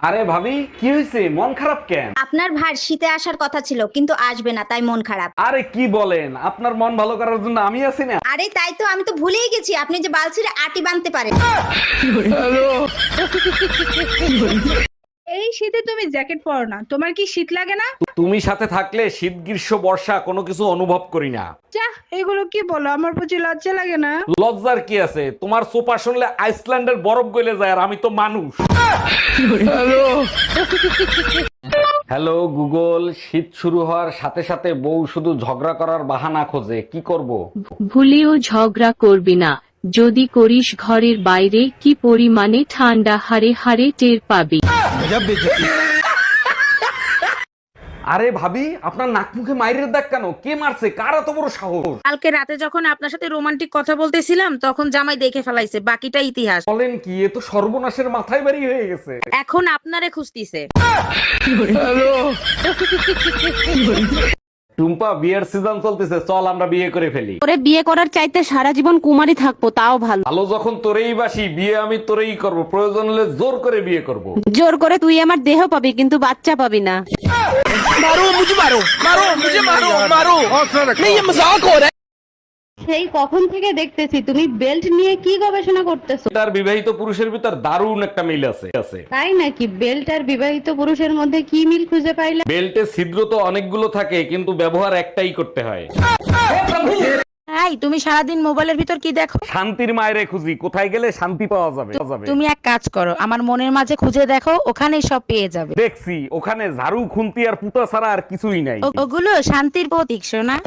আরে ভাবি, কি হয়েছে? মন খারাপ কেন? আপনার ভাই শীতে আসার কথা ছিল কিন্তু আসবে না, তাই মন খারাপ। আরে কি বলেন, আপনার মন ভালো করার জন্য আমি আছি না? আরে তাই তো, আমি তো ভুলেই গেছি আপনি যে বালছিরে আটি বানতে পারেন। এই শীতে তুমি জ্যাকেট পরো না, তোমার কি শীত লাগে না? তুমি সাথে থাকলে শীত গ্রীষ্ম বর্ষা কোনো কিছু অনুভব করি না। যা, এগুলো কি বলো, আমার প্রতি লজ্জা লাগে না? লজ্জার কি আছে? তোমার সোপা শুনলে আইসল্যান্ডের বরফ গলে যায়, আর আমি তো মানুষ। হ্যালো গুগল, শীত শুরু হওয়ার সাথে সাথে বউ শুধু ঝগড়া করার বাহানা খোঁজে, কি করব? ভুলেও ঝগড়া করবি না, যদি করিস ঘরের বাইরে কি পরিমাণে ঠান্ডা হাড়ে হাড়ে টের পাবি। আরে ভাবি, আপনার নাক মুখে মাইরের দাগ কেন? কে মারছে? কার এত বড় সাহস? কালকে রাতে যখন আপনার সাথে রোমান্টিক কথা বলতেছিলাম তখন জামাই দেখে ফেলাইছে, বাকিটা ইতিহাস। বলেন কি? এ তো সর্বনাশের মাথায় বাড়ি হয়ে গেছে। এখন আপনারে খুঁজতিছে। টুম্পা, বিয়ের সিজন চলতেছে, চল আমরা বিয়ে করে ফেলি। ওরে বিয়ে করার চাইতে সারা জীবন কুমারী থাকবো তাও ভালো। ভালো যখন তোরেই বাসি, বিয়ে আমি তোরেই করব, প্রয়োজন হলে জোর করে বিয়ে করব। জোর করে তুই আমার দেহ পাবি কিন্তু বাচ্চা পাবি না। সেই কখন থেকে দেখতেছি তুমি বেল্ট নিয়ে কি গবেষণা করতেছো। তার বিবাহিত পুরুষের ভিতর দারুণ একটা মিল আছে। তাই নাকি? বেল্ট আর বিবাহিত পুরুষের মধ্যে কি মিল খুঁজে পাইলে? বেল্টে ছিদ্র তো অনেকগুলো থাকে, কিন্তু ব্যবহার একটাই করতে হয়। এই তুমি সারাদিন মোবাইলের ভিতর কি দেখো? শান্তির মায়েরে খুঁজি, কোথায় গেলে শান্তি পাওয়া যাবে। তুমি এক কাজ করো, আমার মনের মাঝে খুঁজে দেখো, ওখানেই সব পেয়ে যাবে। দেখছি, ওখানে ঝাড়ু খুন্তি আর পুতা ছাড়া আর কিছুই নাই। ওগুলো শান্তির প্রতীক সোনা।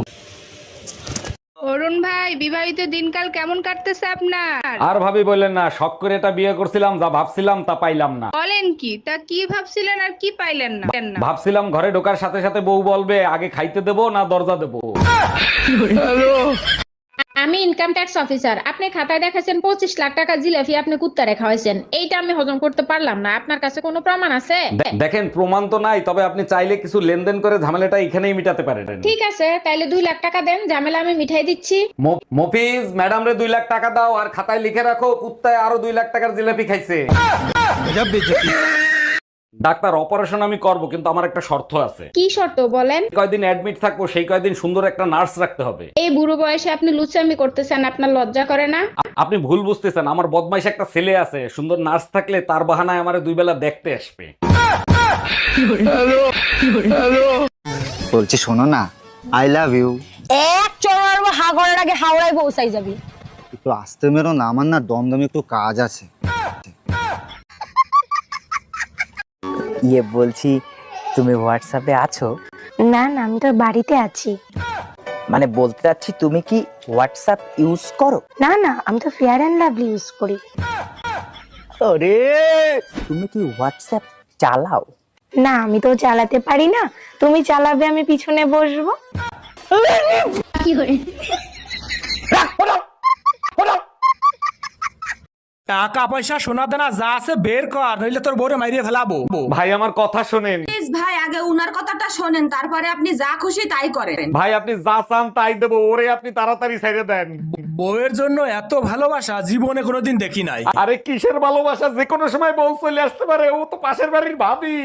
অরুণ ভাই, বিবাহিত দিনকাল কেমন কাটতেছে আপনার? আর ভাবি বললেন না, শখ করে এটা বিয়ে করছিলাম, যা ভাবছিলাম তা পাইলাম না। বলেন কি? তা কি ভাবছিলেন আর কি পাইলেন না? ভাবছিলাম ঘরে ঢোকার সাথে সাথে বউ বলবে আগে খাইতে দেবো না দরজা দেবো। আমি ইনকাম ট্যাক্স অফিসার। আপনি খাতায় দেখাছেন 25 লাখ টাকা জিলাপি আপনি কুত্তারে খাওয়াইছেন, এইটা আমি হজম করতে পারলাম না। আপনার কাছে কোনো প্রমাণ আছে? দেখেন, প্রমাণ তো নাই, তবে আপনি চাইলে কিছু লেনদেন করে ঝামেলাটা এখানেই মিটাতে পারেন। ঠিক আছে, তাইলে 2 লাখ টাকা দেন, ঝামেলা আমি মিঠাই দিচ্ছি। মফিজ, ম্যাডাম রে 2 লাখ টাকা দাও, আর খাতায় লিখে রাখো কুত্তায় আরো 2 লাখ টাকার জিলাপি খাইছে। ডাক্তার, অপারেশন আমি করব, কিন্তু আমার একটা শর্ত আছে। কি শর্ত বলেন? কয়দিন অ্যাডমিট থাকবো, সেই কয়দিন সুন্দর একটা নার্স রাখতে হবে। এই বুড়ো বয়সে আপনি লুচ্চামি করতেছেন, আপনার লজ্জা করে না? আপনি ভুল বুঝতেছেন, আমার বদমাইশ একটা ছেলে আছে, সুন্দর নার্স থাকলে তার বাহানায় আমারে 2 বেলা দেখতে আসবে। বলছি শোনো না, আই লাভ ইউ। এক চড়ার হাগরের আগে হাওড়ায় পৌঁছাই যাবি। একটু আসতে মেরো না, আমার না দমদমে একটু কাজ আছে। ইয়ে বলছি, তুমি হোয়াটসঅ্যাপে আছো? না না, আমি তো বাড়িতে আছি। মানে বলতে চাচ্ছি, তুমি কি হোয়াটসঅ্যাপ ইউজ করো? না না, আমি তো ফেয়ার অ্যান্ড লাভলি ইউজ করি। আরে, তুমি কি হোয়াটসঅ্যাপ চালাও? না, আমি তো চালাতে পারি না, তুমি চালাবে, আমি পিছনে বসবো। টাকা পয়সা সোনা দানা যা আছে বের কর, নইলে তোর বউরে মাইরিয়ে ফেলাবো। ভাই আমার কথা শোনেন। ভাই আগে উনার কথাটা শোনেন, তারপরে আপনি যা খুশি তাই করেন। ভাই আপনি যা চান তাই দেবো, ওরে আপনি তাড়াতাড়ি ছেড়ে দেন। বউয়ের জন্য এত ভালোবাসা জীবনে কোনোদিন দেখি নাই। আরে কিসের ভালোবাসা, যে কোনো সময় বউ চলে আসতে পারে, ও তো পাশের বাড়ির ভাবি।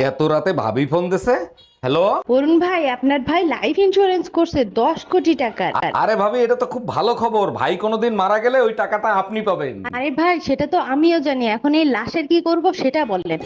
এত রাতে ভাবি ফোন দিছে? হ্যালো অরুণ ভাই, আপনার ভাই লাইফ ইন্স্যুরেন্স করছে 10 কোটি টাকার। আরে ভাবি, এটা তো খুব ভালো খবর। ভাই কোনোদিন মারা গেলে ওই টাকাটা আপনি পাবেন। আরে ভাই, সেটা তো আমিও জানি, এখন এই লাশের কি করব সেটা বললেন।